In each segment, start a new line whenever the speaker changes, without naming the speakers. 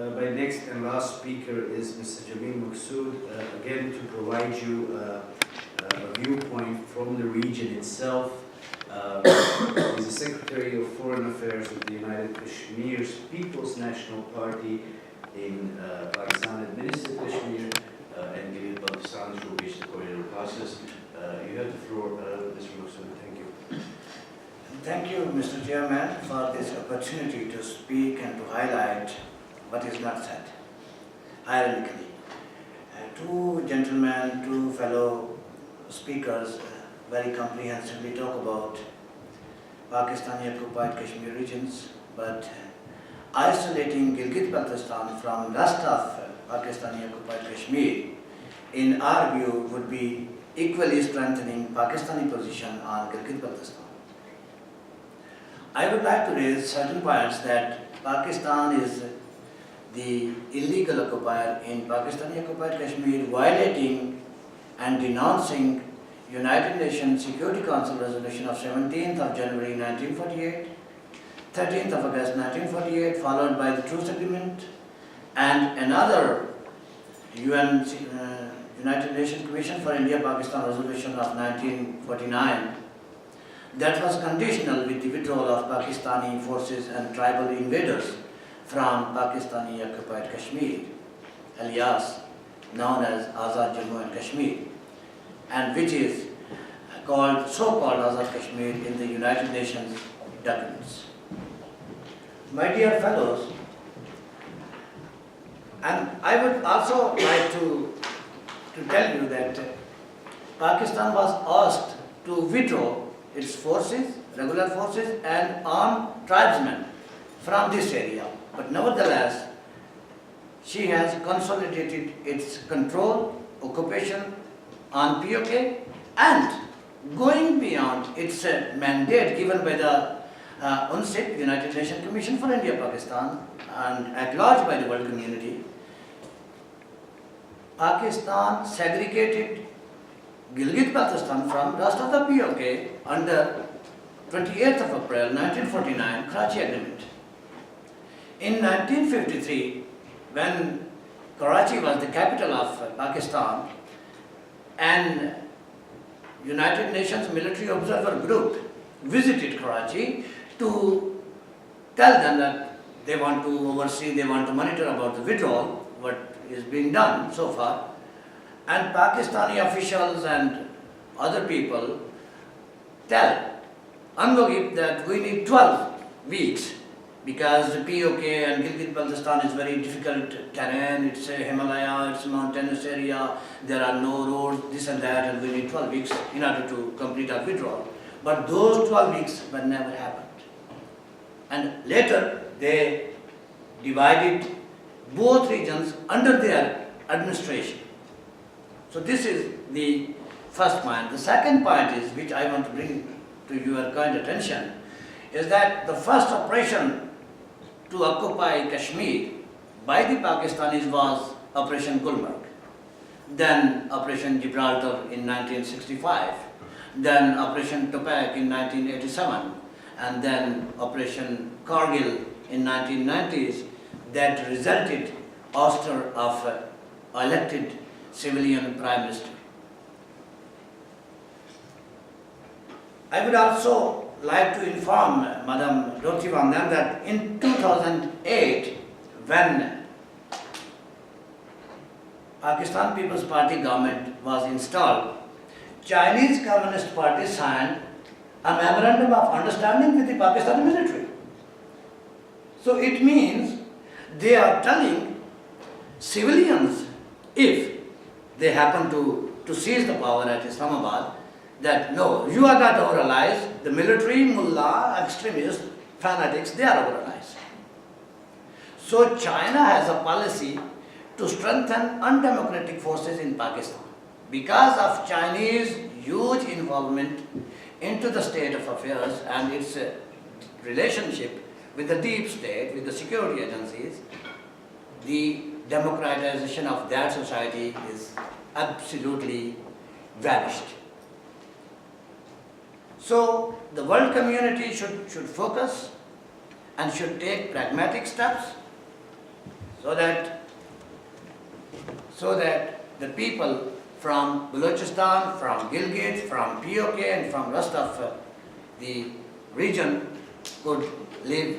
My next and last speaker is Mr. Jamil Maqsood, again to provide you a viewpoint from the region itself. He's the Secretary of Foreign Affairs of the United Kashmir's People's National Party in Pakistan-administered Kashmir and Gilgit, Baltistan through which the coordinator passes. You have the floor, Mr. Maqsood. Thank you.
Thank you, Mr. Chairman, for this opportunity to speak and to highlight what is not said. Ironically, two gentlemen, two fellow speakers very comprehensively talk about Pakistani occupied Kashmir regions, but isolating Gilgit-Baltistan from rest of Pakistani occupied Kashmir, in our view, would be equally strengthening Pakistani position on Gilgit-Baltistan. I would like to raise certain points that Pakistan is the illegal occupier in Pakistani occupied Kashmir, violating and denouncing United Nations Security Council resolution of 17th of January 1948, 13th of August 1948, followed by the Truce Agreement, and another United Nations Commission for India-Pakistan resolution of 1949 that was conditional with the withdrawal of Pakistani forces and tribal invaders from Pakistani occupied Kashmir, alias known as Azad Jammu and Kashmir, and which is called so-called Azad Kashmir in the United Nations documents. My dear fellows, and I would also like to tell you that Pakistan was asked to withdraw its forces, regular forces and armed tribesmen from this area. But nevertheless, she has consolidated its control, occupation on POK and going beyond its mandate given by the UNCIP, United Nations Commission for India-Pakistan, and at large by the world community. Pakistan segregated Gilgit-Baltistan from rest of the POK under 28th of April 1949 Karachi Agreement. In 1953, when Karachi was the capital of Pakistan, an United Nations Military Observer Group visited Karachi to tell them that they want to oversee, they want to monitor about the withdrawal, what is being done so far. And Pakistani officials and other people tell UNWGIP that we need 12 weeks because the POK and Gilgit-Baltistan is very difficult terrain, it's a Himalaya, it's a mountainous area, there are no roads, this and that, and we need 12 weeks in order to complete our withdrawal. But those 12 weeks were never happened. And later they divided both regions under their administration. So this is the first point. The second point is, which I want to bring to your kind attention, is that the first operation to occupy Kashmir by the Pakistanis was Operation Gulmarg, then Operation Gibraltar in 1965, then Operation Topek in 1987, and then Operation Kargil in 1990s that resulted ouster of elected civilian Prime Minister. I would also like to inform Madam Dr. Vandam that in 2008, when Pakistan People's Party government was installed, Chinese Communist Party signed a memorandum of understanding with the Pakistani military. So it means they are telling civilians, if they happen to seize the power at Islamabad, that no, you are not our allies, the military, mullah, extremists, fanatics, they are our allies. So China has a policy to strengthen undemocratic forces in Pakistan because of Chinese huge involvement into the state of affairs and its relationship with the deep state, with the security agencies. The democratization of that society is absolutely vanished. So the world community should focus and should take pragmatic steps so that the people from Balochistan, from Gilgit, from POK and from rest of the region could live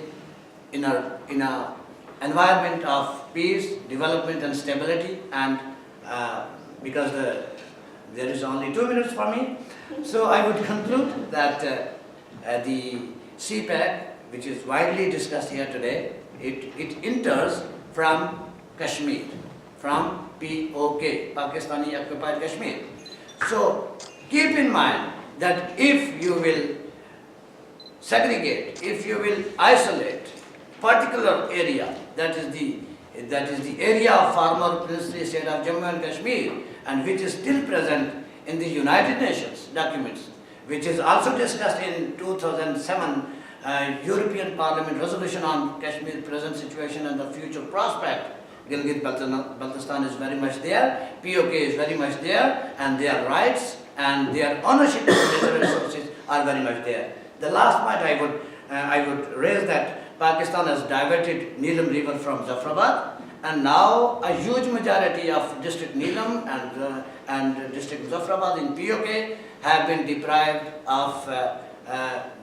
in a environment of peace, development and stability. And because there is only 2 minutes for me, so I would conclude that the CPEC, which is widely discussed here today, it enters from Kashmir, from POK, Pakistani occupied Kashmir. So keep in mind that if you will segregate, if you will isolate particular area, that is the area of former princely state of Jammu and Kashmir, and which is still present in the United Nations documents, which is also discussed in 2007 European Parliament resolution on Kashmir's present situation and the future prospect. Gilgit Baltistan is very much there, POK is very much there, and their rights and their ownership of natural resources are very much there. The last point I would raise that Pakistan has diverted Neelam River from Zafrabad, and now a huge majority of district Neelam and district Zafrabad in POK have been deprived of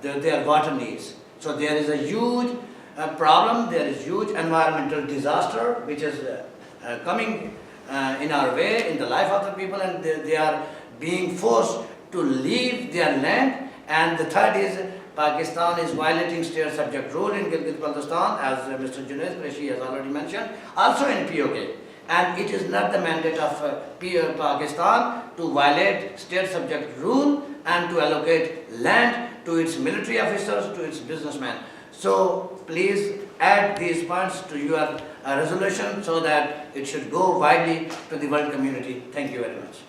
their water needs. So there is a huge problem, there is huge environmental disaster which is coming in our way, in the life of the people, and they are being forced to leave their land. And the third is Pakistan is violating state subject rule in Gilgit-Baltistan, as Mr. Junaid Qureshi has already mentioned, also in POK. And it is not the mandate of Pakistan to violate state subject rule and to allocate land to its military officers, to its businessmen. So please add these points to your resolution so that it should go widely to the world community. Thank you very much.